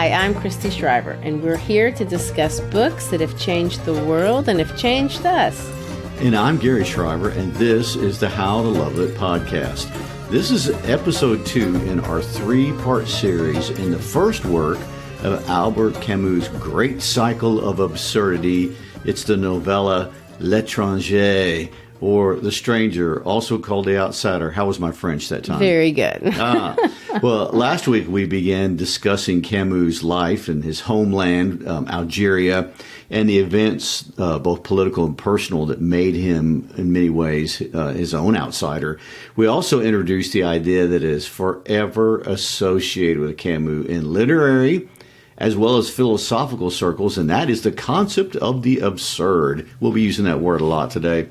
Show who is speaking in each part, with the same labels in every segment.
Speaker 1: Hi, I'm Christy Shriver, and we're here to discuss books that have changed the world and have changed us.
Speaker 2: And I'm Gary Shriver, and this is the How to Love It podcast. This is episode 2 in our 3-part series in the first work of Albert Camus' great cycle of absurdity. It's the novella L'étranger, or The Stranger, also called The Outsider. How was my French that time?
Speaker 1: Very good.
Speaker 2: Well, last week we began discussing Camus' life and his homeland, Algeria, and the events, both political and personal, that made him, in many ways, his own outsider. We also introduced the idea that is forever associated with Camus in literary as well as philosophical circles, and that is the concept of the absurd. We'll be using that word a lot today.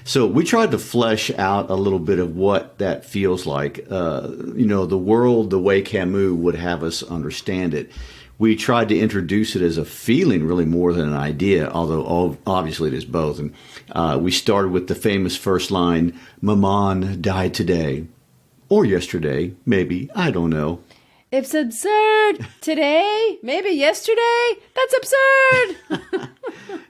Speaker 2: So we tried to flesh out a little bit of what that feels like, the world, the way Camus would have us understand it. We tried to introduce it as a feeling really more than an idea, although obviously it is both. And we started with the famous first line, Maman died today, or yesterday, maybe, I don't know.
Speaker 1: It's absurd. Today, maybe yesterday, that's absurd.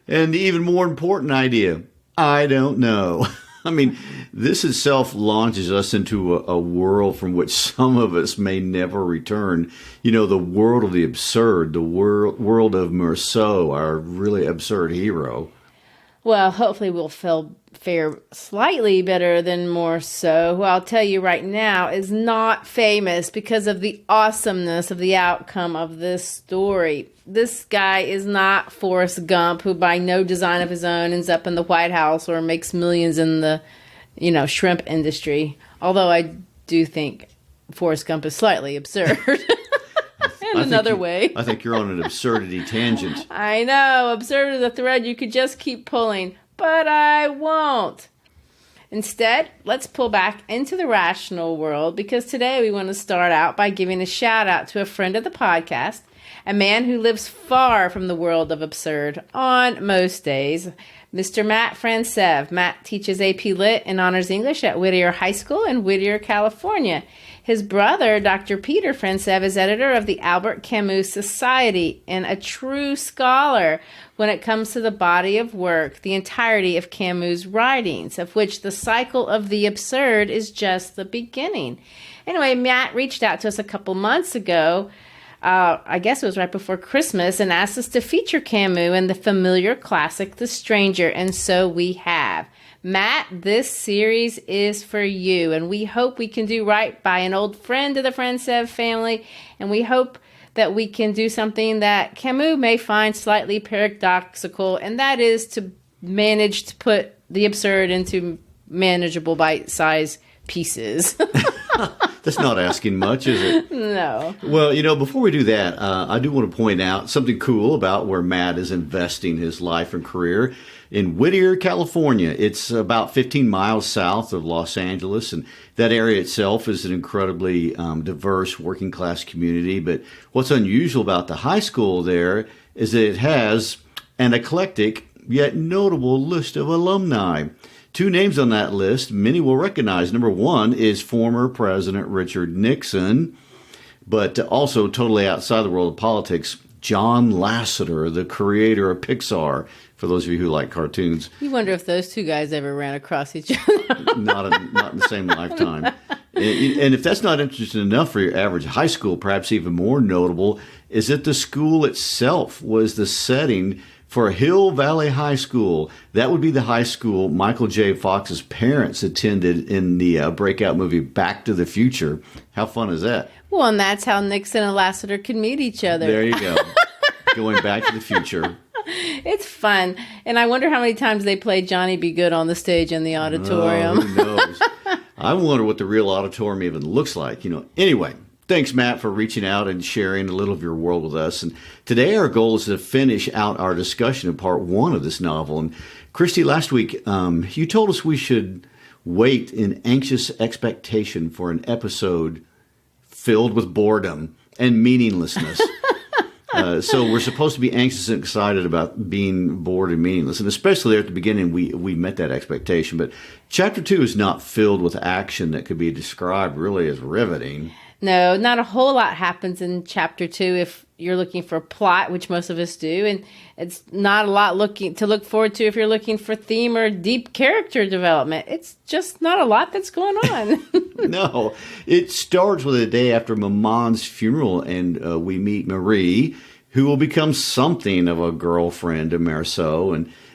Speaker 2: And the even more important idea, I don't know. I mean, this itself launches us into a world from which some of us may never return. You know, the world of the absurd, the world of Meursault, our really absurd hero.
Speaker 1: Well, hopefully we'll fare slightly better than Meursault, who I'll tell you right now is not famous because of the awesomeness of the outcome of this story. This guy is not Forrest Gump, who by no design of his own ends up in the White House or makes millions in the, shrimp industry. Although I do think Forrest Gump is slightly absurd. In another way.
Speaker 2: I think you're on an absurdity tangent.
Speaker 1: I know. Absurd is a thread you could just keep pulling, but I won't. Instead, let's pull back into the rational world, because today we want to start out by giving a shout out to a friend of the podcast, a man who lives far from the world of absurd on most days, Mr. Matt Francev. Matt teaches AP Lit and Honors English at Whittier High School in Whittier, California. His brother, Dr. Peter Francev, is editor of the Albert Camus Society and a true scholar when it comes to the body of work, the entirety of Camus' writings, of which the cycle of the absurd is just the beginning. Anyway, Matt reached out to us a couple months ago, I guess it was right before Christmas, and asked us to feature Camus in the familiar classic, The Stranger, and so we have. Matt, this series is for you, and we hope we can do right by an old friend of the Francev family, and we hope that we can do something that Camus may find slightly paradoxical, and that is to manage to put the absurd into manageable bite-sized pieces.
Speaker 2: That's not asking much, is it?
Speaker 1: No.
Speaker 2: Well, before we do that, I do want to point out something cool about where Matt is investing his life and career. In Whittier, California. It's about 15 miles south of Los Angeles, and that area itself is an incredibly diverse working-class community. But what's unusual about the high school there is that it has an eclectic yet notable list of alumni. 2 names on that list many will recognize. Number 1 is former President Richard Nixon, but also totally outside the world of politics, John Lasseter, the creator of Pixar, for those of you who like cartoons.
Speaker 1: You wonder if those 2 guys ever ran across each other.
Speaker 2: Not in the same lifetime. And if that's not interesting enough for your average high school, perhaps even more notable is that the school itself was the setting for Hill Valley High School. That would be the high school Michael J. Fox's parents attended in the breakout movie Back to the Future. How fun is that?
Speaker 1: Well, and that's how Nixon and Lasseter could meet each other.
Speaker 2: There you go. Going back to the future.
Speaker 1: It's fun. And I wonder how many times they played Johnny Be Good on the stage in the auditorium.
Speaker 2: Who knows? I wonder what the real auditorium even looks like. Anyway, thanks, Matt, for reaching out and sharing a little of your world with us. And today our goal is to finish out our discussion of part 1 of this novel. And Christy, last week, you told us we should wait in anxious expectation for an episode filled with boredom and meaninglessness. So we're supposed to be anxious and excited about being bored and meaningless. And especially there at the beginning, we met that expectation. But chapter 2 is not filled with action that could be described really as riveting.
Speaker 1: No, not a whole lot happens in chapter 2 if you're looking for plot, which most of us do, and it's not a lot to look forward to if you're looking for theme or deep character development. It's just not a lot that's going on.
Speaker 2: No, it starts with a day after Maman's funeral, and we meet Marie, who will become something of a girlfriend to Meursault.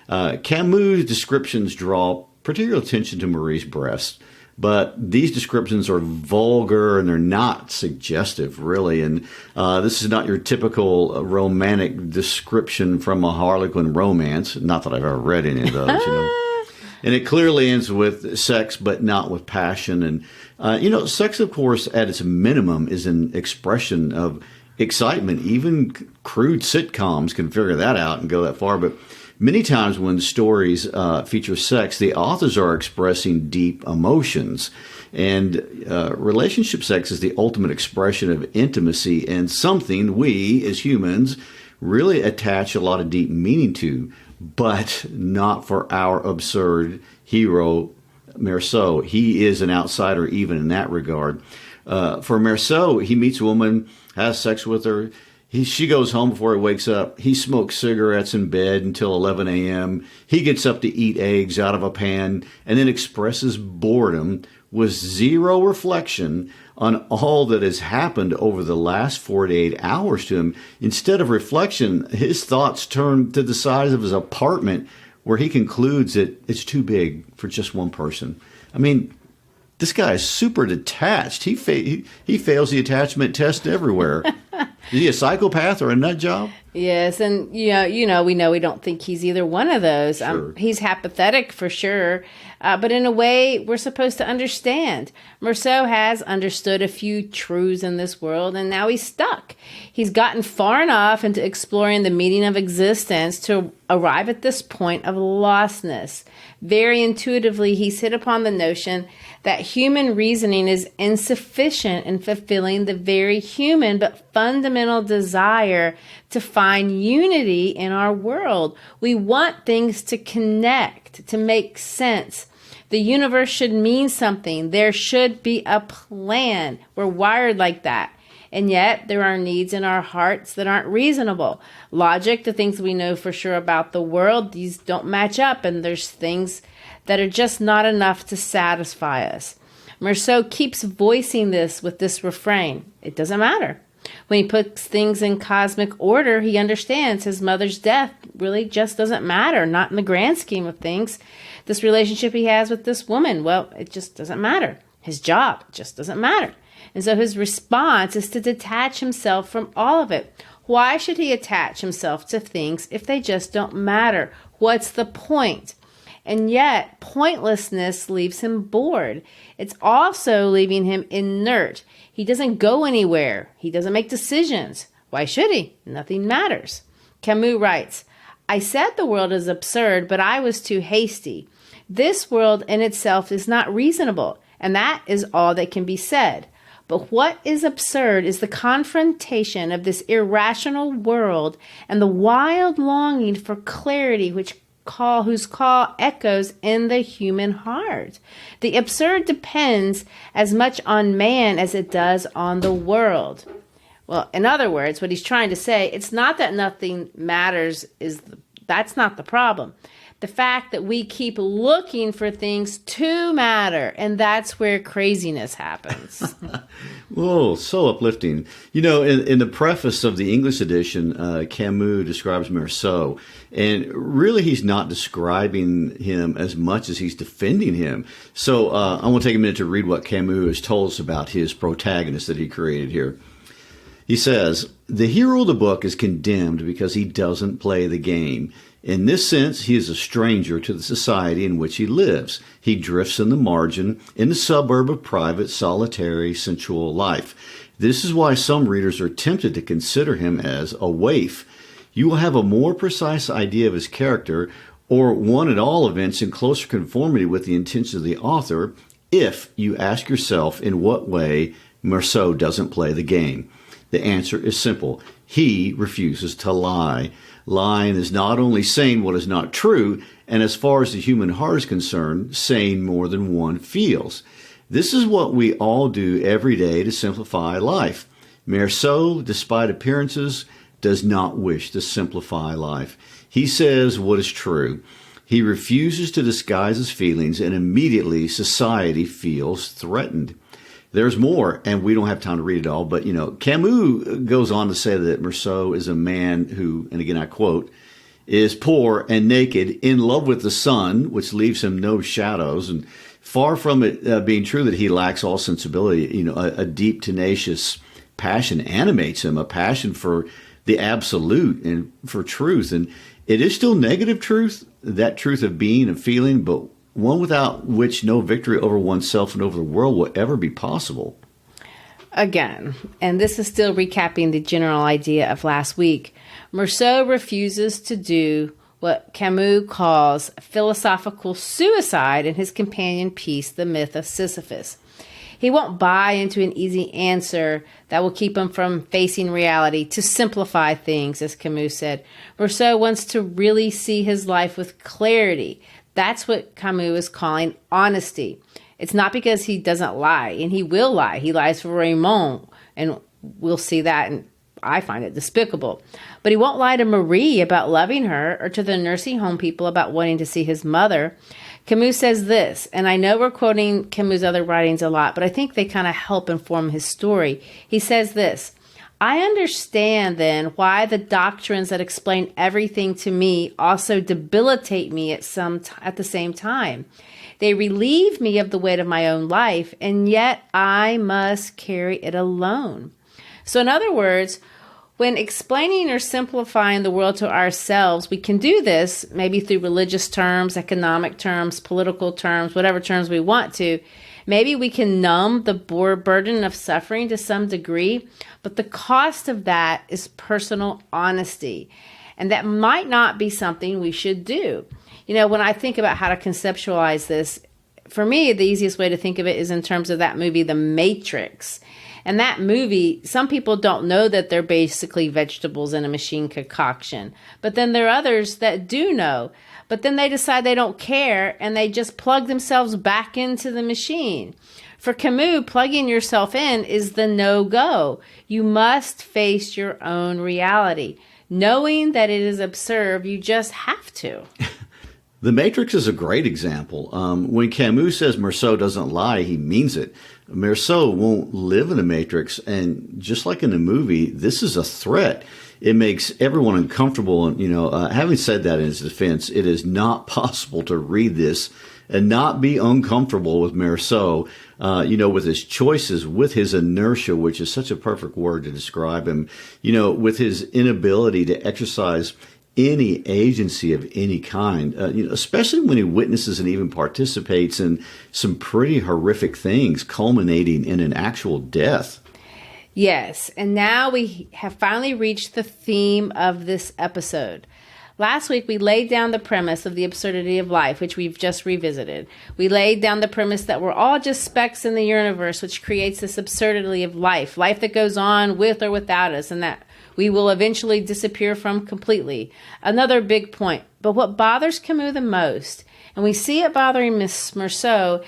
Speaker 2: And Camus' descriptions draw particular attention to Marie's breasts. But these descriptions are vulgar and they're not suggestive, really. And this is not your typical romantic description from a Harlequin romance. Not that I've ever read any of those, you know. And it clearly ends with sex, but not with passion. And, sex, of course, at its minimum is an expression of excitement. Even crude sitcoms can figure that out and go that far. But many times when stories feature sex, the authors are expressing deep emotions. And relationship sex is the ultimate expression of intimacy and something we, as humans, really attach a lot of deep meaning to, but not for our absurd hero, Meursault. He is an outsider even in that regard. For Meursault, he meets a woman, has sex with her. She goes home before he wakes up. He smokes cigarettes in bed until 11 a.m. He gets up to eat eggs out of a pan and then expresses boredom with zero reflection on all that has happened over the last 48 hours to him. Instead of reflection, his thoughts turn to the size of his apartment, where he concludes that it's too big for just one person. I mean, this guy is super detached. He fails the attachment test everywhere. Is he a psychopath or a nut job?
Speaker 1: Yes, and we don't think he's either one of those.
Speaker 2: Sure.
Speaker 1: He's apathetic for sure, but in a way we're supposed to understand. Meursault has understood a few truths in this world, and now he's stuck. He's gotten far enough into exploring the meaning of existence to arrive at this point of lostness. Very intuitively, he's hit upon the notion that human reasoning is insufficient in fulfilling the very human but fundamental desire to find unity in our world. We want things to connect, to make sense. The universe should mean something. There should be a plan. We're wired like that. And yet there are needs in our hearts that aren't reasonable. Logic, the things we know for sure about the world, these don't match up, and there's things that are just not enough to satisfy us. Meursault keeps voicing this with this refrain: it doesn't matter. When he puts things in cosmic order, he understands his mother's death really just doesn't matter, not in the grand scheme of things. This relationship he has with this woman, well, it just doesn't matter. His job just doesn't matter. And so his response is to detach himself from all of it. Why should he attach himself to things if they just don't matter? What's the point? And yet, pointlessness leaves him bored. It's also leaving him inert. He doesn't go anywhere. He doesn't make decisions. Why should he? Nothing matters. Camus writes, I said the world is absurd, but I was too hasty. This world in itself is not reasonable, and that is all that can be said. But what is absurd is the confrontation of this irrational world and the wild longing for clarity whose call echoes in the human heart. The absurd depends as much on man as it does on the world. Well, in other words, what he's trying to say, it's not that nothing matters, that's not the problem. The fact that we keep looking for things to matter, and that's where craziness happens.
Speaker 2: Whoa, so uplifting. In the preface of the English edition, Camus describes Meursault, and really he's not describing him as much as he's defending him. So I want to take a minute to read what Camus has told us about his protagonist that he created here. He says, the hero of the book is condemned because he doesn't play the game. In this sense, he is a stranger to the society in which he lives. He drifts in the margin, in the suburb of private, solitary, sensual life. This is why some readers are tempted to consider him as a waif. You will have a more precise idea of his character, or one at all events in closer conformity with the intentions of the author, if you ask yourself in what way Meursault doesn't play the game. The answer is simple. He refuses to lie. Lying is not only saying what is not true, and as far as the human heart is concerned, saying more than one feels. This is what we all do every day to simplify life. Meursault, despite appearances, does not wish to simplify life. He says what is true. He refuses to disguise his feelings, and immediately society feels threatened. There's more, and we don't have time to read it all, but, Camus goes on to say that Meursault is a man who, and again I quote, is poor and naked, in love with the sun, which leaves him no shadows, and far from it being true that he lacks all sensibility. A deep, tenacious passion animates him, a passion for the absolute and for truth. And it is still negative truth, that truth of being and feeling, but one without which no victory over oneself and over the world will ever be possible.
Speaker 1: Again, and this is still recapping the general idea of last week, Meursault refuses to do what Camus calls philosophical suicide in his companion piece, The Myth of Sisyphus. He won't buy into an easy answer that will keep him from facing reality, to simplify things, as Camus said. Meursault wants to really see his life with clarity. That's what Camus is calling honesty. It's not because he doesn't lie, and he will lie. He lies for Raymond, and we'll see that, and I find it despicable. But he won't lie to Marie about loving her, or to the nursing home people about wanting to see his mother. Camus says this, and I know we're quoting Camus' other writings a lot, but I think they kind of help inform his story. He says this: I understand then why the doctrines that explain everything to me also debilitate me at the same time. They relieve me of the weight of my own life, and yet I must carry it alone. So in other words, when explaining or simplifying the world to ourselves, we can do this maybe through religious terms, economic terms, political terms, whatever terms we want to. Maybe we can numb the burden of suffering to some degree, but the cost of that is personal honesty. And that might not be something we should do. When I think about how to conceptualize this, for me, the easiest way to think of it is in terms of that movie, The Matrix. And that movie, some people don't know that they're basically vegetables in a machine concoction. But then there are others that do know. But then they decide they don't care, and they just plug themselves back into the machine. For Camus, plugging yourself in is the no-go. You must face your own reality. Knowing that it is absurd, you just have to.
Speaker 2: The Matrix is a great example. When Camus says Meursault doesn't lie, he means it. Meursault won't live in a matrix, and just like in the movie, this is a threat. It makes everyone uncomfortable, and having said that in his defense, it is not possible to read this and not be uncomfortable with Meursault, with his choices, with his inertia, which is such a perfect word to describe him, with his inability to exercise any agency of any kind, especially when he witnesses and even participates in some pretty horrific things, culminating in an actual death.
Speaker 1: Yes, and now we have finally reached the theme of this episode. Last week, we laid down the premise of the absurdity of life, which we've just revisited. We laid down the premise that we're all just specks in the universe, which creates this absurdity of life that goes on with or without us, and that we will eventually disappear from completely. Another big point. But what bothers Camus the most, and we see it bothering Miss Meursault,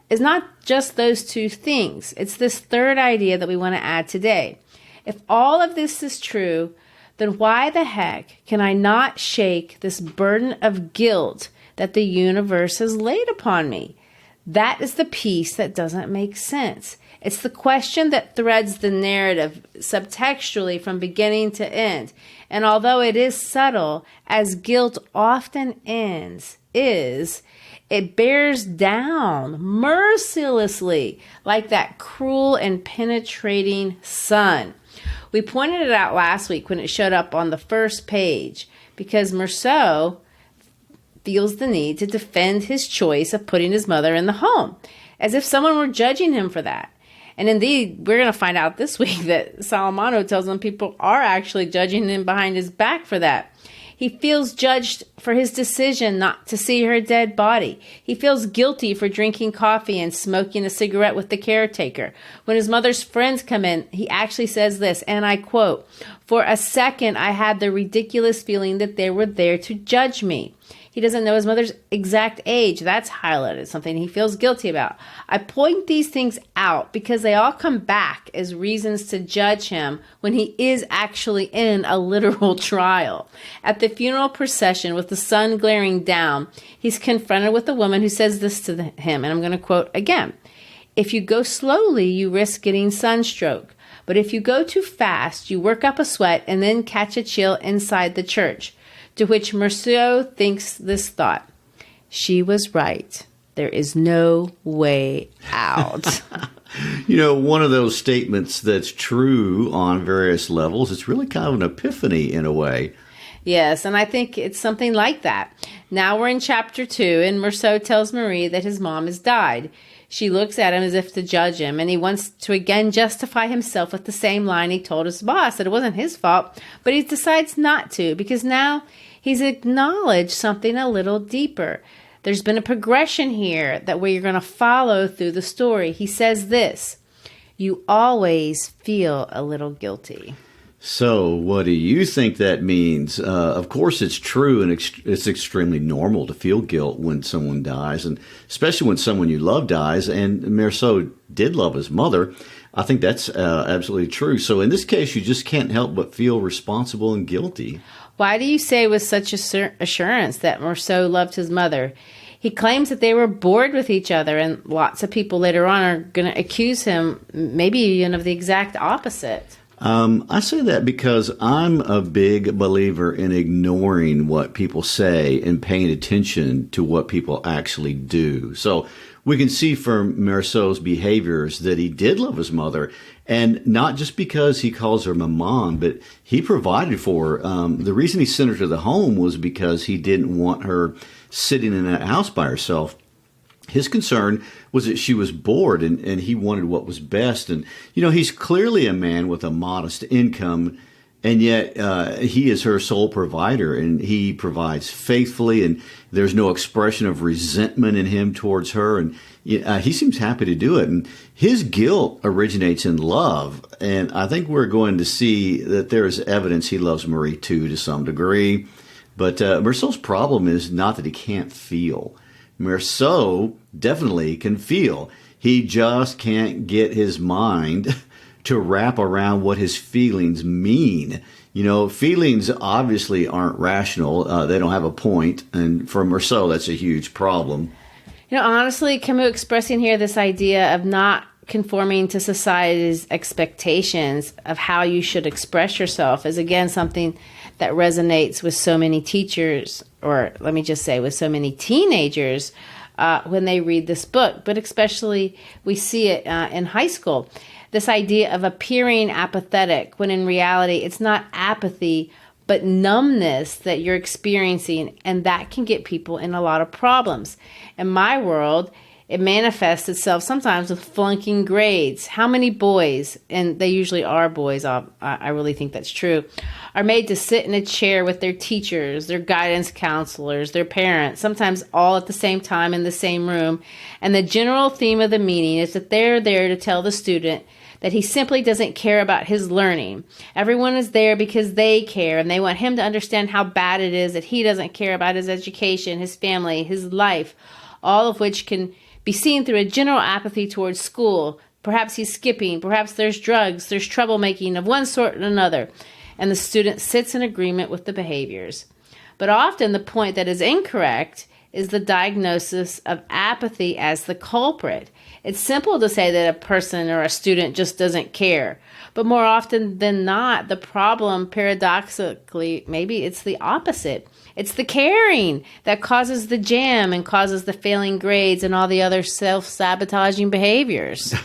Speaker 1: is not just those two things. It's this third idea that we want to add today. If all of this is true, then why the heck can I not shake this burden of guilt that the universe has laid upon me? That is the piece that doesn't make sense. It's the question that threads the narrative subtextually from beginning to end. And although it is subtle, as guilt often is, it bears down mercilessly like that cruel and penetrating sun. We pointed it out last week when it showed up on the first page, because Meursault feels the need to defend his choice of putting his mother in the home, as if someone were judging him for that. And indeed, we're going to find out this week that Salamano tells him people are actually judging him behind his back for that. He feels judged for his decision not to see her dead body. He feels guilty for drinking coffee and smoking a cigarette with the caretaker. When his mother's friends come in, he actually says this, and I quote, "For a second, I had the ridiculous feeling that they were there to judge me." He doesn't know his mother's exact age. That's highlighted, something he feels guilty about. I point these things out because they all come back as reasons to judge him when he is actually in a literal trial. At the funeral procession with the sun glaring down, he's confronted with a woman who says this to him, and I'm going to quote again. If you go slowly, you risk getting sunstroke. But if you go too fast, you work up a sweat and then catch a chill inside the church. To which Merceau thinks this thought, she was right. There is no way out.
Speaker 2: One of those statements that's true on various levels, it's really kind of an epiphany in a way.
Speaker 1: Yes, and I think it's something like that. Now we're in chapter 2, and Merceau tells Marie that his mom has died. She looks at him as if to judge him, and he wants to again justify himself with the same line he told his boss, that it wasn't his fault, but he decides not to, because now he's acknowledged something a little deeper. There's been a progression here that we're going to follow through the story. He says this, you always feel a little guilty.
Speaker 2: So what do you think that means? Of course, it's true, and it's extremely normal to feel guilt when someone dies, and especially when someone you love dies. And Merceau did love his mother. I think that's absolutely true. So in this case, you just can't help but feel responsible and guilty.
Speaker 1: Why do you say with such assurance that Merceau loved his mother? He claims that they were bored with each other, and lots of people later on are going to accuse him maybe even of the exact opposite.
Speaker 2: I say that because I'm a big believer in ignoring what people say and paying attention to what people actually do. So we can see from Merceau's behaviors that he did love his mother, and not just because he calls her maman, but he provided for her. The reason he sent her to the home was because he didn't want her sitting in that house by herself. His concern was that she was bored, and he wanted what was best. And, he's clearly a man with a modest income, and yet he is her sole provider, and he provides faithfully, and there's no expression of resentment in him towards her. And he seems happy to do it. And his guilt originates in love. And I think we're going to see that there is evidence he loves Marie, too, to some degree. But Merceau's problem is not that he can't feel. Merceau definitely can feel. He just can't get his mind to wrap around what his feelings mean. Feelings obviously aren't rational. They don't have a point. And for Merceau, that's a huge problem.
Speaker 1: Honestly, Camus expressing here this idea of not conforming to society's expectations of how you should express yourself is, again, something that resonates with so many teachers, or let me just say with so many teenagers when they read this book. But especially we see it in high school. This idea of appearing apathetic when in reality it's not apathy but numbness that you're experiencing, and that can get people in a lot of problems. In my world, it manifests itself sometimes with flunking grades. How many boys, and they usually are boys, I really think that's true, are made to sit in a chair with their teachers, their guidance counselors, their parents, sometimes all at the same time in the same room. And the general theme of the meeting is that they're there to tell the student that he simply doesn't care about his learning. Everyone is there because they care, and they want him to understand how bad it is that he doesn't care about his education, his family, his life, all of which can be seen through a general apathy towards school. Perhaps he's skipping, perhaps there's drugs, there's troublemaking of one sort or another, and the student sits in agreement with the behaviors. But often the point that is incorrect is the diagnosis of apathy as the culprit. It's simple to say that a person or a student just doesn't care, but more often than not, the problem, paradoxically, maybe it's the opposite. It's the caring that causes the jam and causes the failing grades and all the other self-sabotaging behaviors.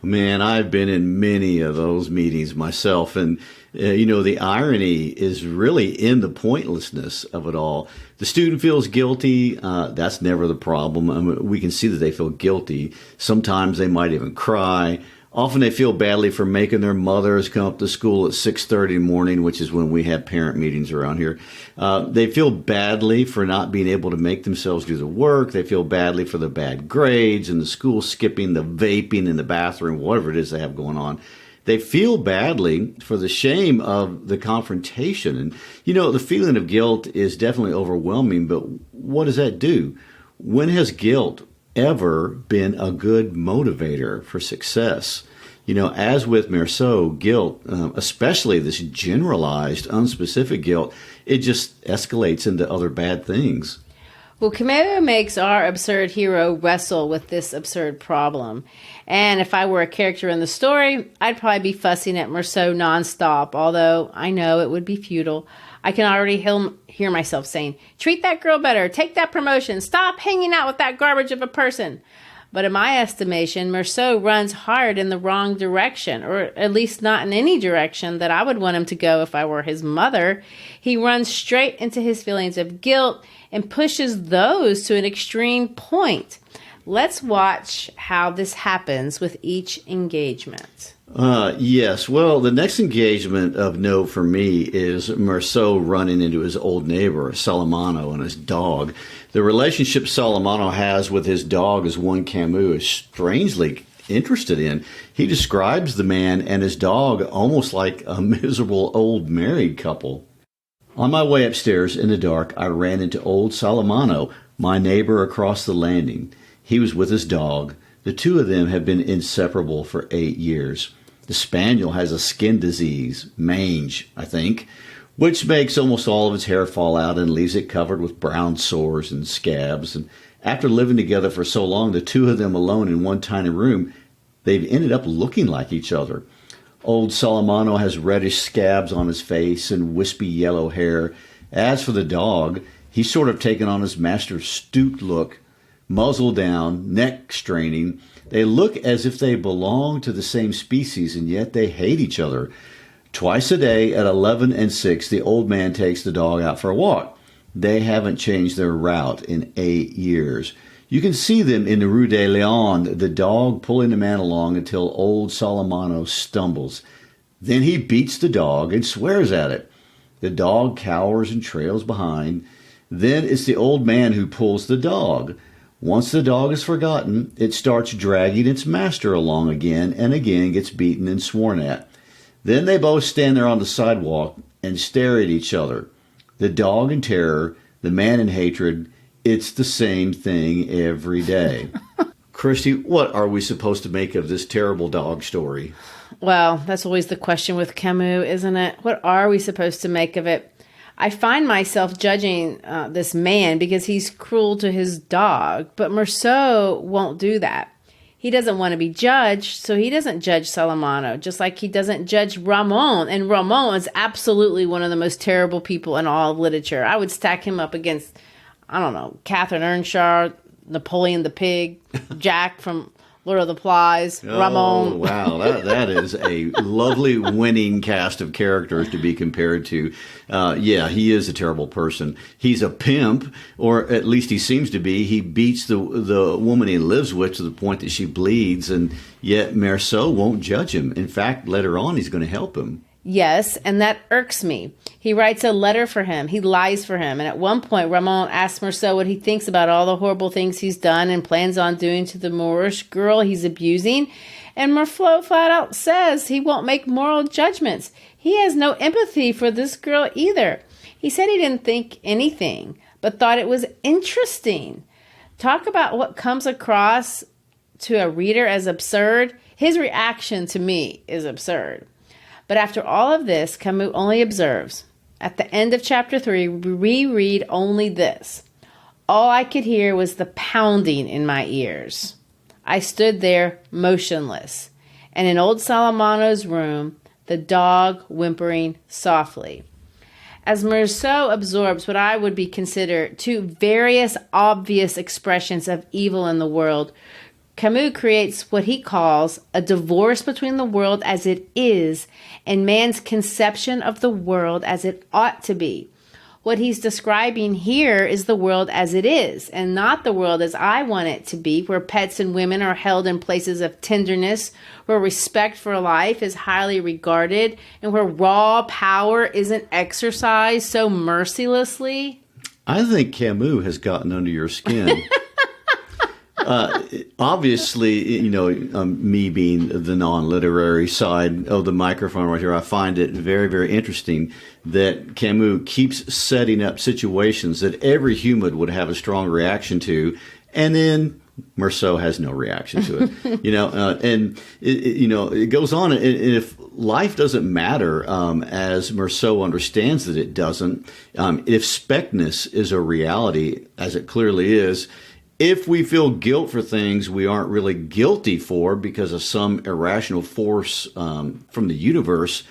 Speaker 2: Man, I've been in many of those meetings myself, and the irony is really in the pointlessness of it all. The student feels guilty. That's never the problem. I mean, we can see that they feel guilty. Sometimes they might even cry. Often they feel badly for making their mothers come up to school at 6:30 in the morning, which is when we have parent meetings around here. They feel badly for not being able to make themselves do the work. They feel badly for the bad grades and the school skipping, the vaping in the bathroom, whatever it is they have going on. They feel badly for the shame of the confrontation. And, the feeling of guilt is definitely overwhelming, but what does that do? When has guilt ever been a good motivator for success? As with Meursault, guilt, especially this generalized, unspecific guilt, it just escalates into other bad things.
Speaker 1: Well, Camus makes our absurd hero wrestle with this absurd problem. And if I were a character in the story, I'd probably be fussing at Meursault nonstop, although I know it would be futile. I can already hear myself saying, treat that girl better, take that promotion, stop hanging out with that garbage of a person. But in my estimation, Meursault runs hard in the wrong direction, or at least not in any direction that I would want him to go if I were his mother. He runs straight into his feelings of guilt and pushes those to an extreme point. Let's watch how this happens with each engagement.
Speaker 2: Yes. Well, the next engagement of note for me is Meursault running into his old neighbor, Salamano, and his dog. The relationship Salamano has with his dog is one Camus is strangely interested in. He describes the man and his dog almost like a miserable old married couple. On my way upstairs in the dark, I ran into old Salamano, my neighbor across the landing. He was with his dog. The two of them have been inseparable for 8 years. The spaniel has a skin disease, mange, I think, which makes almost all of its hair fall out and leaves it covered with brown sores and scabs. And after living together for so long, the two of them alone in one tiny room, they've ended up looking like each other. Old Salamano has reddish scabs on his face and wispy yellow hair. As for the dog, he's sort of taken on his master's stooped look, muzzle down, neck straining. They look as if they belong to the same species, and yet they hate each other. Twice a day at 11 and 6, the old man takes the dog out for a walk. They haven't changed their route in 8 years. You can see them in the Rue de Lyon, the dog pulling the man along until old Salamano stumbles. Then he beats the dog and swears at it. The dog cowers and trails behind. Then it's the old man who pulls the dog. Once the dog is forgotten, it starts dragging its master along again and again gets beaten and sworn at. Then they both stand there on the sidewalk and stare at each other. The dog in terror, the man in hatred. It's the same thing every day. Christy, what are we supposed to make of this terrible dog story?
Speaker 1: Well, that's always the question with Camus, isn't it? What are we supposed to make of it? I find myself judging this man because he's cruel to his dog, but Meursault won't do that. He doesn't want to be judged, so he doesn't judge Salamano, just like he doesn't judge Ramon. And Ramon is absolutely one of the most terrible people in all of literature. I would stack him up against, I don't know, Catherine Earnshaw, Napoleon the Pig, Jack from Lord of the Flies, Ramon.
Speaker 2: Oh, wow. That is a lovely winning cast of characters to be compared to. Yeah, he is a terrible person. He's a pimp, or at least he seems to be. He beats the woman he lives with to the point that she bleeds, and yet Meursault won't judge him. In fact, later on, he's going to help him.
Speaker 1: Yes, and that irks me. He writes a letter for him. He lies for him. And at one point, Ramon asks Meursault what he thinks about all the horrible things he's done and plans on doing to the Moorish girl he's abusing. And Meursault flat out says he won't make moral judgments. He has no empathy for this girl either. He said he didn't think anything, but thought it was interesting. Talk about what comes across to a reader as absurd. His reaction to me is absurd. But after all of this, Camus only observes. At the end of chapter 3, we read only this. All I could hear was the pounding in my ears. I stood there motionless, and in old Salamano's room, the dog whimpering softly. As Meursault absorbs what I would be considered two various obvious expressions of evil in the world, Camus creates what he calls a divorce between the world as it is and man's conception of the world as it ought to be. What he's describing here is the world as it is, and not the world as I want it to be, where pets and women are held in places of tenderness, where respect for life is highly regarded, and where raw power isn't exercised so mercilessly.
Speaker 2: I think Camus has gotten under your skin. Obviously, me being the non-literary side of the microphone right here, I find it very, very interesting that Camus keeps setting up situations that every human would have a strong reaction to, and then Meursault has no reaction to it. It goes on. And if life doesn't matter, as Meursault understands that it doesn't, if speckness is a reality, as it clearly is, if we feel guilt for things we aren't really guilty for because of some irrational force from the universe,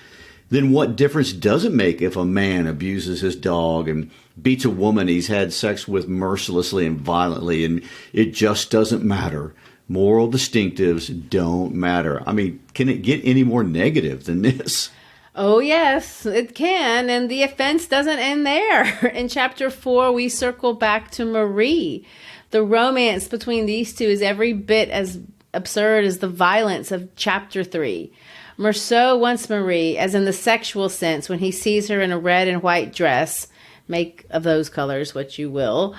Speaker 2: then what difference does it make if a man abuses his dog and beats a woman he's had sex with mercilessly and violently, and it just doesn't matter? Moral distinctives don't matter. I mean, can it get any more negative than this?
Speaker 1: Oh, yes, it can. And the offense doesn't end there. In chapter 4, we circle back to Marie. The romance between these two is every bit as absurd as the violence of chapter 3. Meursault wants Marie, as in the sexual sense, when he sees her in a red and white dress. Make of those colors what you will.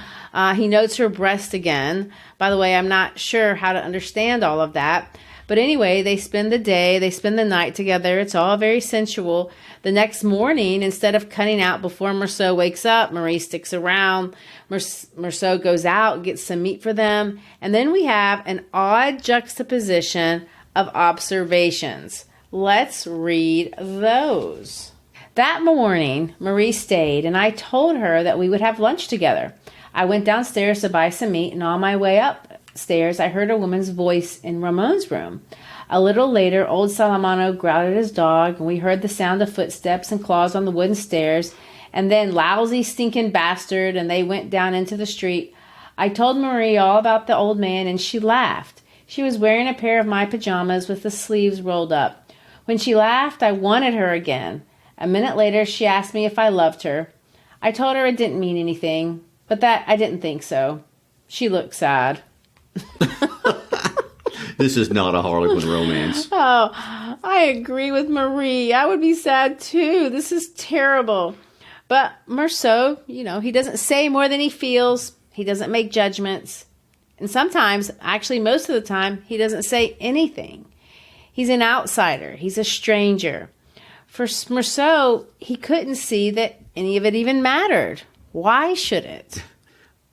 Speaker 1: He notes her breast again. By the way, I'm not sure how to understand all of that. But anyway, they spend the day, they spend the night together. It's all very sensual. The next morning, instead of cutting out before Meursault wakes up, Marie sticks around. Meursault goes out, gets some meat for them. And then we have an odd juxtaposition of observations. Let's read those. That morning, Marie stayed, and I told her that we would have lunch together. I went downstairs to buy some meat, and on my way upstairs, I heard a woman's voice in Ramon's room. A little later, old Salamano growled at his dog, and we heard the sound of footsteps and claws on the wooden stairs, and then lousy, stinking bastard, and they went down into the street. I told Marie all about the old man, and she laughed. She was wearing a pair of my pajamas with the sleeves rolled up. When she laughed, I wanted her again. A minute later, she asked me if I loved her. I told her it didn't mean anything, but that I didn't think so. She looked sad.
Speaker 2: This is not a Harlequin romance.
Speaker 1: Oh, I agree with Marie. I would be sad too. This is terrible. But Meursault, he doesn't say more than he feels. He doesn't make judgments. And sometimes, actually most of the time, he doesn't say anything. He's an outsider. He's a stranger. For Meursault, he couldn't see that any of it even mattered. Why should it?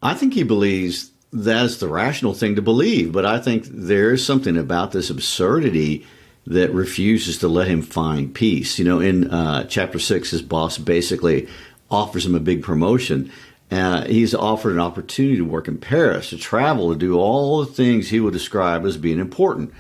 Speaker 2: I think he believes that's the rational thing to believe, but I think there's something about this absurdity that refuses to let him find peace. In chapter 6, his boss basically offers him a big promotion. He's offered an opportunity to work in Paris, to travel, to do all the things he would describe as being important.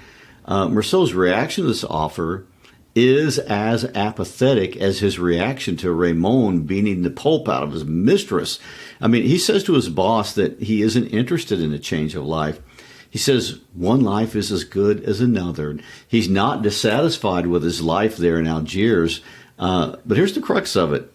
Speaker 2: Meursault's reaction to this offer is as apathetic as his reaction to Raymond beating the pulp out of his mistress. I mean, he says to his boss that he isn't interested in a change of life. He says one life is as good as another. He's not dissatisfied with his life there in Algiers. But here's the crux of it.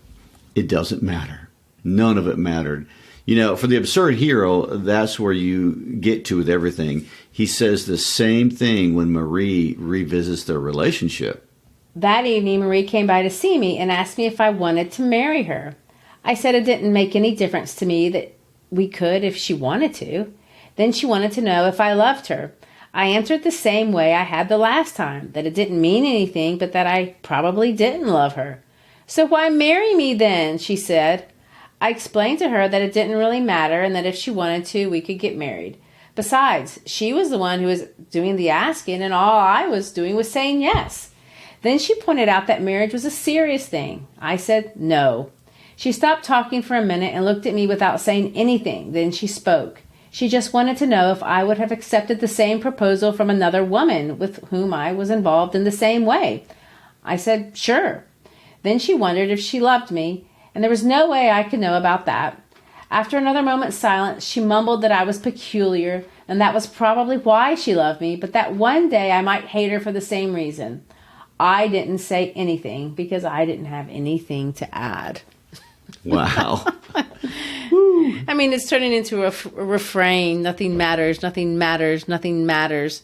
Speaker 2: It doesn't matter. None of it mattered. For the absurd hero, that's where you get to with everything. He says the same thing when Marie revisits their relationship.
Speaker 1: That evening, Marie came by to see me and asked me if I wanted to marry her. I said it didn't make any difference to me, that we could if she wanted to. Then she wanted to know if I loved her. I answered the same way I had the last time, that it didn't mean anything, but that I probably didn't love her. So why marry me then? She said. I explained to her that it didn't really matter and that if she wanted to, we could get married. Besides, she was the one who was doing the asking, and all I was doing was saying yes. Then she pointed out that marriage was a serious thing. I said no. She stopped talking for a minute and looked at me without saying anything. Then she spoke. She just wanted to know if I would have accepted the same proposal from another woman with whom I was involved in the same way. I said sure. Then she wondered if she loved me, and there was no way I could know about that. After another moment's silence, she mumbled that I was peculiar, and that was probably why she loved me, but that one day I might hate her for the same reason. I didn't say anything because I didn't have anything to add.
Speaker 2: Wow.
Speaker 1: I mean, it's turning into a refrain. Nothing matters, nothing matters, nothing matters.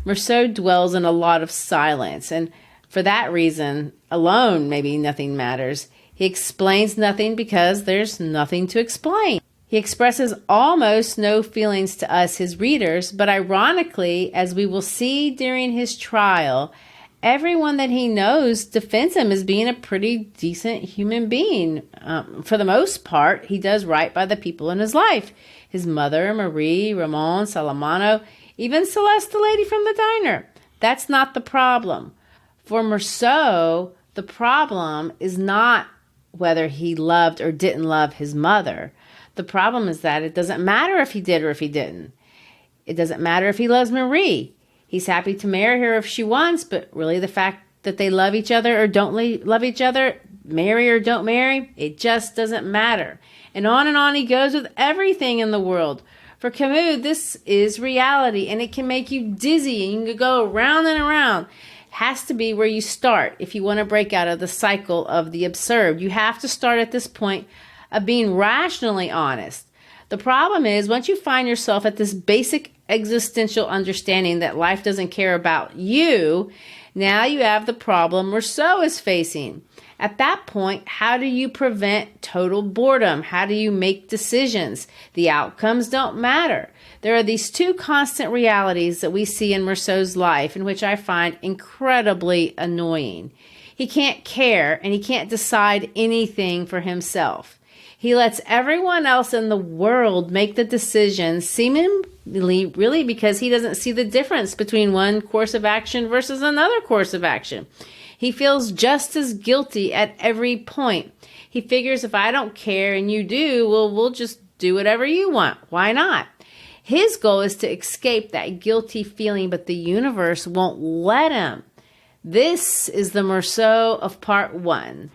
Speaker 1: Meursault dwells in a lot of silence, and for that reason alone, maybe nothing matters. He explains nothing because there's nothing to explain. He expresses almost no feelings to us, his readers, but ironically, as we will see during his trial, everyone that he knows defends him as being a pretty decent human being. For the most part, he does right by the people in his life. His mother, Marie, Ramon, Salamano, even Celeste, the lady from the diner. That's not the problem. For Meursault, the problem is not whether he loved or didn't love his mother. The problem is that it doesn't matter if he did or if he didn't. It doesn't matter if he loves Marie. He's happy to marry her if she wants, but really the fact that they love each other or don't love each other, marry or don't marry, it just doesn't matter. And on he goes with everything in the world. For Camus, this is reality, and it can make you dizzy, and you can go around and around. Has to be where you start if you want to break out of the cycle of the absurd. You have to start at this point of being rationally honest. The problem is, once you find yourself at this basic existential understanding that life doesn't care about you, now you have the problem Meursault is facing. At that point, how do you prevent total boredom? How do you make decisions? The outcomes don't matter. There are these two constant realities that we see in Meursault's life, in which I find incredibly annoying. He can't care, and he can't decide anything for himself. He lets everyone else in the world make the decisions, seemingly really because he doesn't see the difference between one course of action versus another course of action. He feels just as guilty at every point. He figures, if I don't care and you do, well, we'll just do whatever you want. Why not? His goal is to escape that guilty feeling, but the universe won't let him. This is the Meursault of part 1.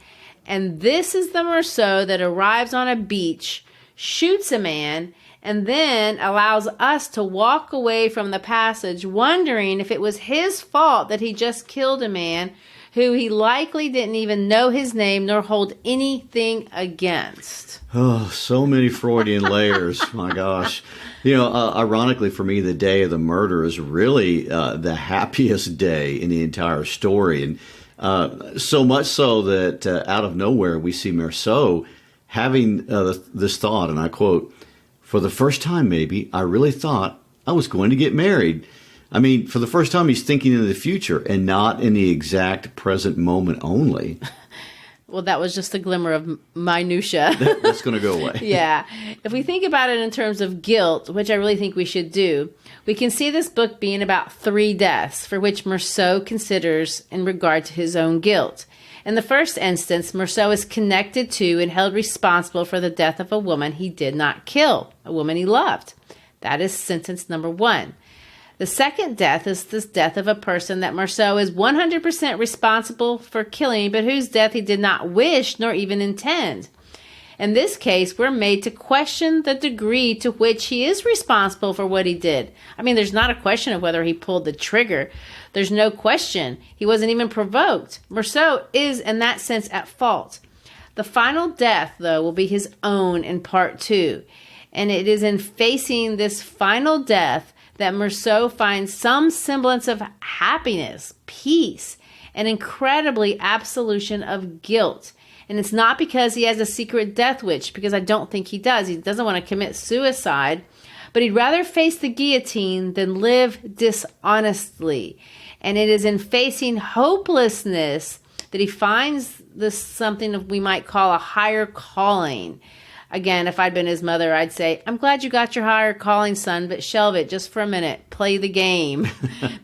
Speaker 1: And this is the Meursault that arrives on a beach, shoots a man, and then allows us to walk away from the passage wondering if it was his fault that he just killed a man who he likely didn't even know his name nor hold anything against.
Speaker 2: Oh, so many Freudian layers. My gosh. Ironically for me, the day of the murder is really the happiest day in the entire story. And so much so that out of nowhere, we see Meursault having this thought, and I quote, "For the first time, maybe, I really thought I was going to get married." I mean, for the first time, he's thinking in the future and not in the exact present moment only.
Speaker 1: Well, that was just a glimmer of minutia.
Speaker 2: That's going to go away.
Speaker 1: Yeah. If we think about it in terms of guilt, which I really think we should do, we can see this book being about 3 deaths for which Meursault considers in regard to his own guilt. In the first instance, Meursault is connected to and held responsible for the death of a woman he did not kill, a woman he loved. That is sentence number 1. The second death is this death of a person that Meursault is 100% responsible for killing, but whose death he did not wish nor even intend. In this case, we're made to question the degree to which he is responsible for what he did. I mean, there's not a question of whether he pulled the trigger. There's no question. He wasn't even provoked. Meursault is, in that sense, at fault. The final death, though, will be his own in part 2. And it is in facing this final death that Meursault finds some semblance of happiness, peace, and incredibly absolution of guilt. And it's not because he has a secret death wish, because I don't think he does. He doesn't want to commit suicide, but he'd rather face the guillotine than live dishonestly. And it is in facing hopelessness that he finds this something we might call a higher calling. Again, if I'd been his mother, I'd say, I'm glad you got your higher calling, son, but shelve it just for a minute. Play the game.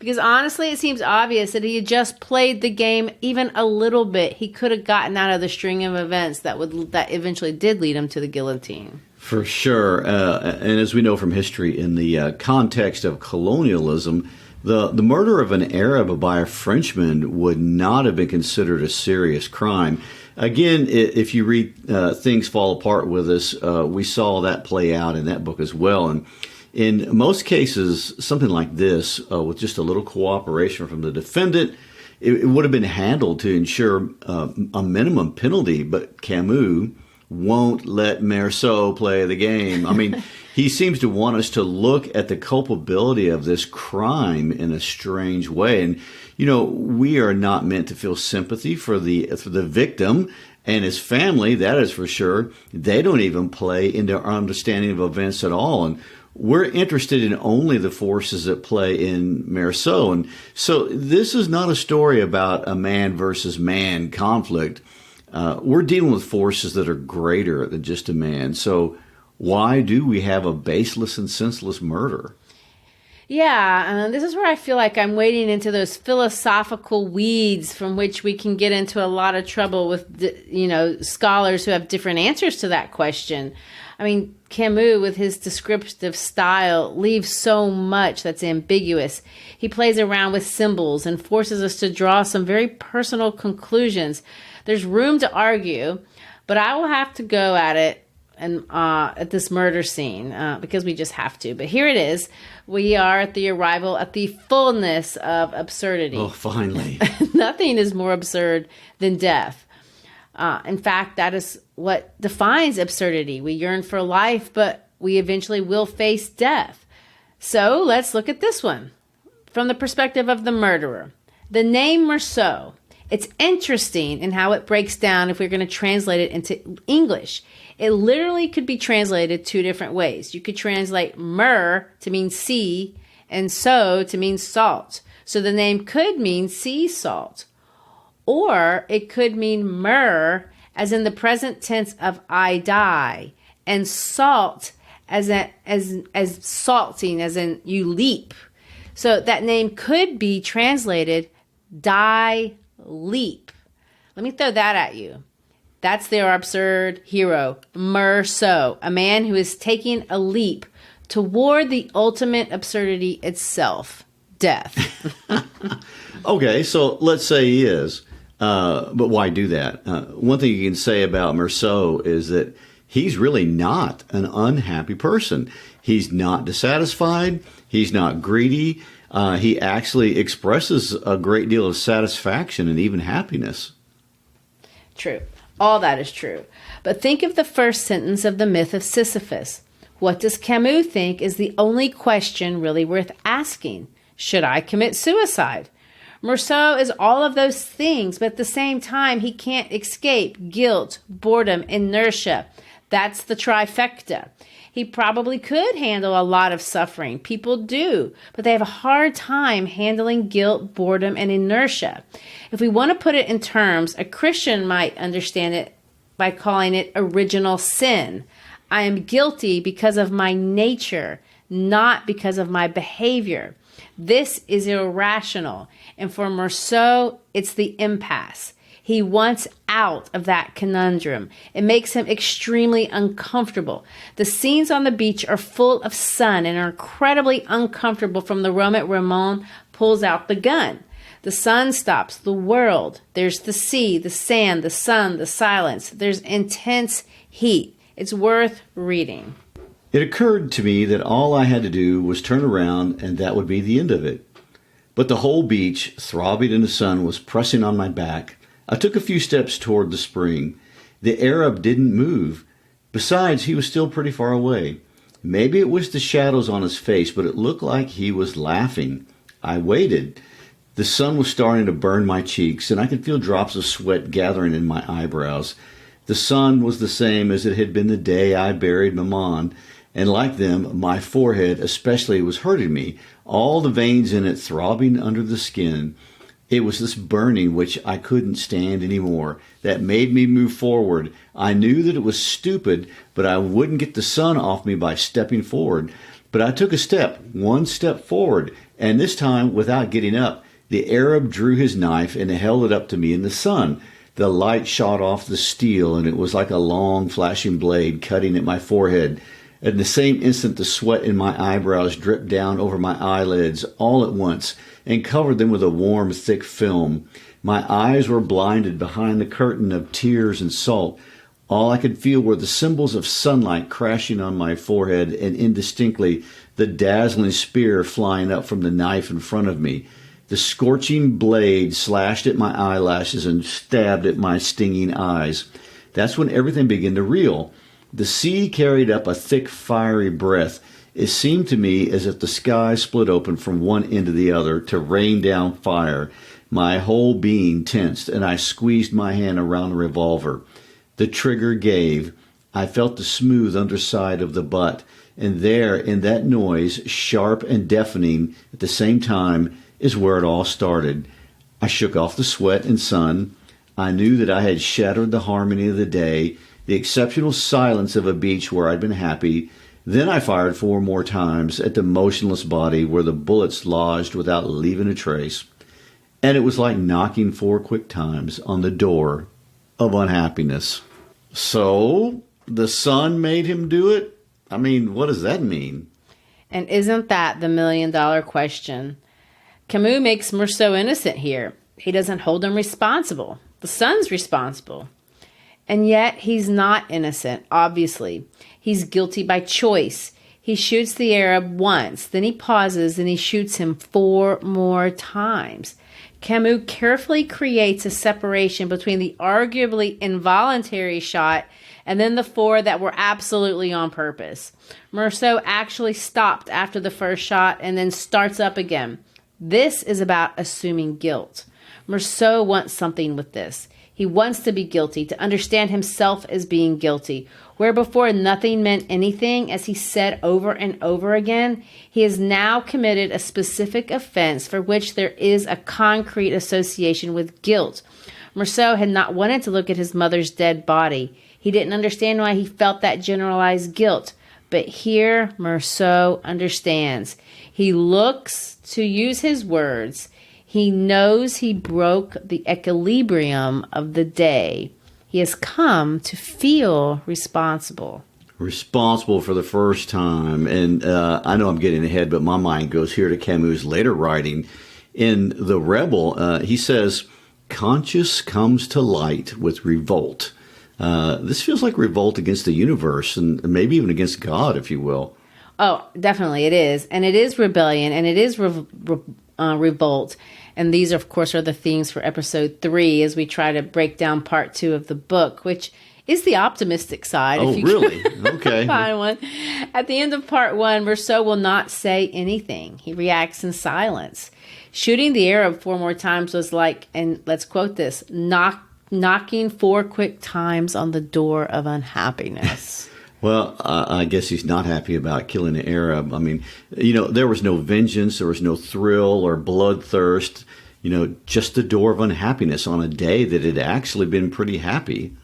Speaker 1: Because honestly, it seems obvious that he had just played the game even a little bit. He could have gotten out of the string of events that eventually did lead him to the guillotine.
Speaker 2: For sure. And as we know from history, in the context of colonialism, the murder of an Arab by a Frenchman would not have been considered a serious crime. Again, if you read Things Fall Apart with Us, we saw that play out in that book as well. And in most cases, something like this, with just a little cooperation from the defendant, it would have been handled to ensure a minimum penalty. But Camus won't let Meursault play the game. I mean, he seems to want us to look at the culpability of this crime in a strange way. And we are not meant to feel sympathy for the victim, And his family, that is for sure, they don't even play into our understanding of events at all. And we're interested in only the forces that play in Meursault. And so this is not a story about a man versus man conflict. We're dealing with forces that are greater than just a man. So why do we have a baseless and senseless murder?
Speaker 1: Yeah, this is where I feel like I'm wading into those philosophical weeds from which we can get into a lot of trouble with, scholars who have different answers to that question. I mean, Camus, with his descriptive style, leaves so much that's ambiguous. He plays around with symbols and forces us to draw some very personal conclusions. There's room to argue, but I will have to go at it and at this murder scene because we just have to. But here it is. We are at the arrival at the fullness of absurdity.
Speaker 2: Oh, finally.
Speaker 1: Nothing is more absurd than death. In fact, that is what defines absurdity. We yearn for life, but we eventually will face death. So let's look at this one from the perspective of the murderer. The name Meursault. It's interesting in how it breaks down if we're going to translate it into English. It literally could be translated two different ways. You could translate mer to mean sea and so to mean salt. So the name could mean sea salt. Or it could mean mer as in the present tense of I die, and salt as salting, as in you leap. So that name could be translated die leap. Let me throw that at you. That's their absurd hero, Meursault, a man who is taking a leap toward the ultimate absurdity itself, death.
Speaker 2: Okay, so let's say he is. But why do that? One thing you can say about Meursault is that he's really not an unhappy person. He's not dissatisfied. He's not greedy. He actually expresses a great deal of satisfaction and even happiness.
Speaker 1: True. All that is true. But think of the first sentence of the myth of Sisyphus. What does Camus think is the only question really worth asking? Should I commit suicide? Meursault is all of those things, but at the same time, he can't escape guilt, boredom, inertia. That's the trifecta. He probably could handle a lot of suffering. People do, but they have a hard time handling guilt, boredom, and inertia. If we want to put it in terms, a Christian might understand it by calling it original sin. I am guilty because of my nature, not because of my behavior. This is irrational, and for Meursault, it's the impasse. He wants out of that conundrum. It makes him extremely uncomfortable. The scenes on the beach are full of sun and are incredibly uncomfortable from the moment Ramon pulls out the gun. The sun stops the world. There's the sea, the sand, the sun, the silence. There's intense heat. It's worth reading.
Speaker 2: It occurred to me that all I had to do was turn around and that would be the end of it. But the whole beach, throbbing in the sun, was pressing on my back. I took a few steps toward the spring. The Arab didn't move. Besides, he was still pretty far away. Maybe it was the shadows on his face, but it looked like he was laughing. I waited. The sun was starting to burn my cheeks, and I could feel drops of sweat gathering in my eyebrows. The sun was the same as it had been the day I buried Maman, and like them, my forehead especially was hurting me, all the veins in it throbbing under the skin. It was this burning which I couldn't stand anymore that made me move forward. I knew that it was stupid, but I wouldn't get the sun off me by stepping forward. But I took a step, one step forward, and this time, without getting up, the Arab drew his knife and held it up to me in the sun. The light shot off the steel, and it was like a long, flashing blade cutting at my forehead. At the same instant, the sweat in my eyebrows dripped down over my eyelids all at once and covered them with a warm, thick film. My eyes were blinded behind the curtain of tears and salt. All I could feel were the symbols of sunlight crashing on my forehead and indistinctly the dazzling spear flying up from the knife in front of me. The scorching blade slashed at my eyelashes and stabbed at my stinging eyes. That's when everything began to reel. The sea carried up a thick, fiery breath. It seemed to me as if the sky split open from one end to the other to rain down fire. My whole being tensed, and I squeezed my hand around the revolver. The trigger gave. I felt the smooth underside of the butt, and there, in that noise, sharp and deafening at the same time, is where it all started. I shook off the sweat and sun. I knew that I had shattered the harmony of the day, the exceptional silence of a beach where I'd been happy. Then I fired 4 more times at the motionless body where the bullets lodged without leaving a trace. And it was like knocking 4 quick times on the door of unhappiness. So, the sun made him do it? I mean, what does that mean?
Speaker 1: And isn't that the million-dollar question? Camus makes Meursault innocent here. He doesn't hold him responsible. The son's responsible. And yet, he's not innocent, obviously. He's guilty by choice. He shoots the Arab once, then he pauses, and he shoots him 4 more times. Camus carefully creates a separation between the arguably involuntary shot and then the 4 that were absolutely on purpose. Meursault actually stopped after the first shot and then starts up again. This is about assuming guilt. Meursault wants something with this. He wants to be guilty, to understand himself as being guilty. Where before nothing meant anything, as he said over and over again, he has now committed a specific offense for which there is a concrete association with guilt. Meursault had not wanted to look at his mother's dead body. He didn't understand why he felt that generalized guilt. But here, Meursault understands. He looks, to use his words, he knows he broke the equilibrium of the day. He has come to feel responsible.
Speaker 2: Responsible for the first time. And I know I'm getting ahead, but my mind goes here to Camus' later writing. In The Rebel, he says, conscience comes to light with revolt. This feels like revolt against the universe and maybe even against God, if you will.
Speaker 1: Oh, definitely it is. And it is rebellion and it is revolt. And these, of course, are the themes for episode 3 as we try to break down part 2 of the book, which is the optimistic side.
Speaker 2: Oh,
Speaker 1: if you
Speaker 2: really?
Speaker 1: Can
Speaker 2: Okay.
Speaker 1: find one. At the end of part 1, Meursault will not say anything. He reacts in silence. Shooting the Arab 4 more times was like, and let's quote this, knocking 4 quick times on the door of unhappiness.
Speaker 2: Well, I guess he's not happy about killing the Arab. I mean, there was no vengeance, there was no thrill or bloodthirst, just the door of unhappiness on a day that had actually been pretty happy.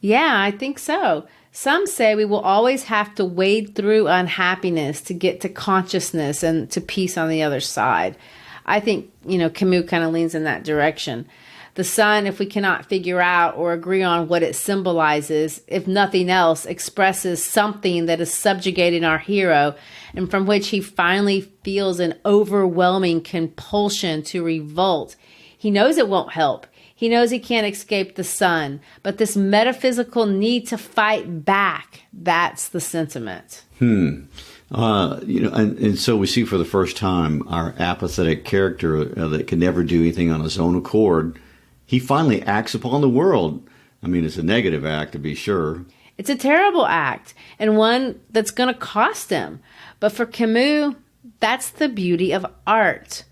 Speaker 1: Yeah, I think so. Some say we will always have to wade through unhappiness to get to consciousness and to peace on the other side. I think, Camus kind of leans in that direction. The sun, if we cannot figure out or agree on what it symbolizes, if nothing else, expresses something that is subjugating our hero and from which he finally feels an overwhelming compulsion to revolt. He knows it won't help. He knows he can't escape the sun, but this metaphysical need to fight back, that's the sentiment.
Speaker 2: And so we see for the first time our apathetic character that can never do anything on his own accord. He finally acts upon the world. I mean, it's a negative act, to be sure.
Speaker 1: It's a terrible act, and one that's going to cost him. But for Camus, that's the beauty of art.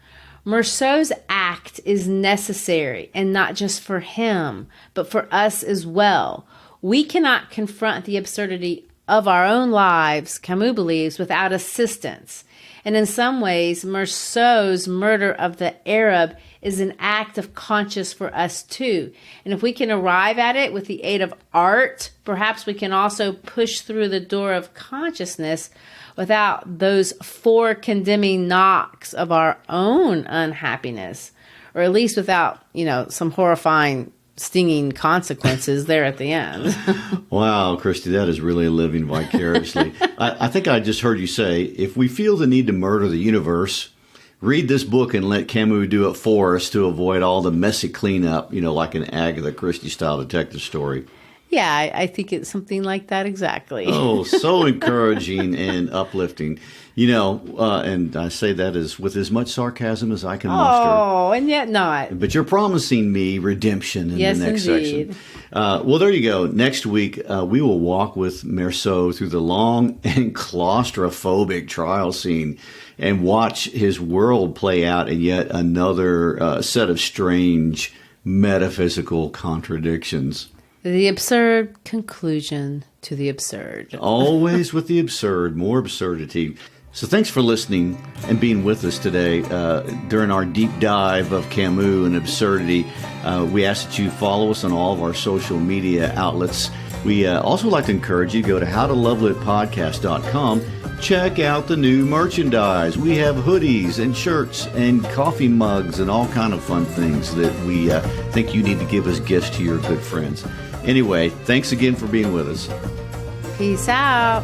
Speaker 1: Meursault's act is necessary, and not just for him, but for us as well. We cannot confront the absurdity of our own lives, Camus believes, without assistance. And in some ways, Meursault's murder of the Arab is an act of conscience for us too. And if we can arrive at it with the aid of art, perhaps we can also push through the door of consciousness without those 4 condemning knocks of our own unhappiness, or at least without, some horrifying stinging consequences there at the end.
Speaker 2: Wow, Christy, that is really living vicariously. I think I just heard you say, if we feel the need to murder the universe, read this book and let Camus do it for us to avoid all the messy cleanup, like an Agatha Christie-style detective story.
Speaker 1: Yeah, I think it's something like that exactly.
Speaker 2: Oh, so encouraging and uplifting. And I say that with as much sarcasm as I can muster.
Speaker 1: Oh, and yet not.
Speaker 2: But you're promising me redemption in
Speaker 1: Yes,
Speaker 2: the next
Speaker 1: indeed.
Speaker 2: section. Well, there you go. Next week, we will walk with Meursault through the long and claustrophobic trial scene and watch his world play out in yet another set of strange metaphysical contradictions.
Speaker 1: The absurd conclusion to the absurd.
Speaker 2: Always with the absurd, more absurdity. So thanks for listening and being with us today during our deep dive of Camus and absurdity. We ask that you follow us on all of our social media outlets. We also like to encourage you to go to howtolovelit.podcast.com. Check out the new merchandise. We have hoodies and shirts and coffee mugs and all kind of fun things that we think you need to give as gifts to your good friends. Anyway, thanks again for being with us.
Speaker 1: Peace out.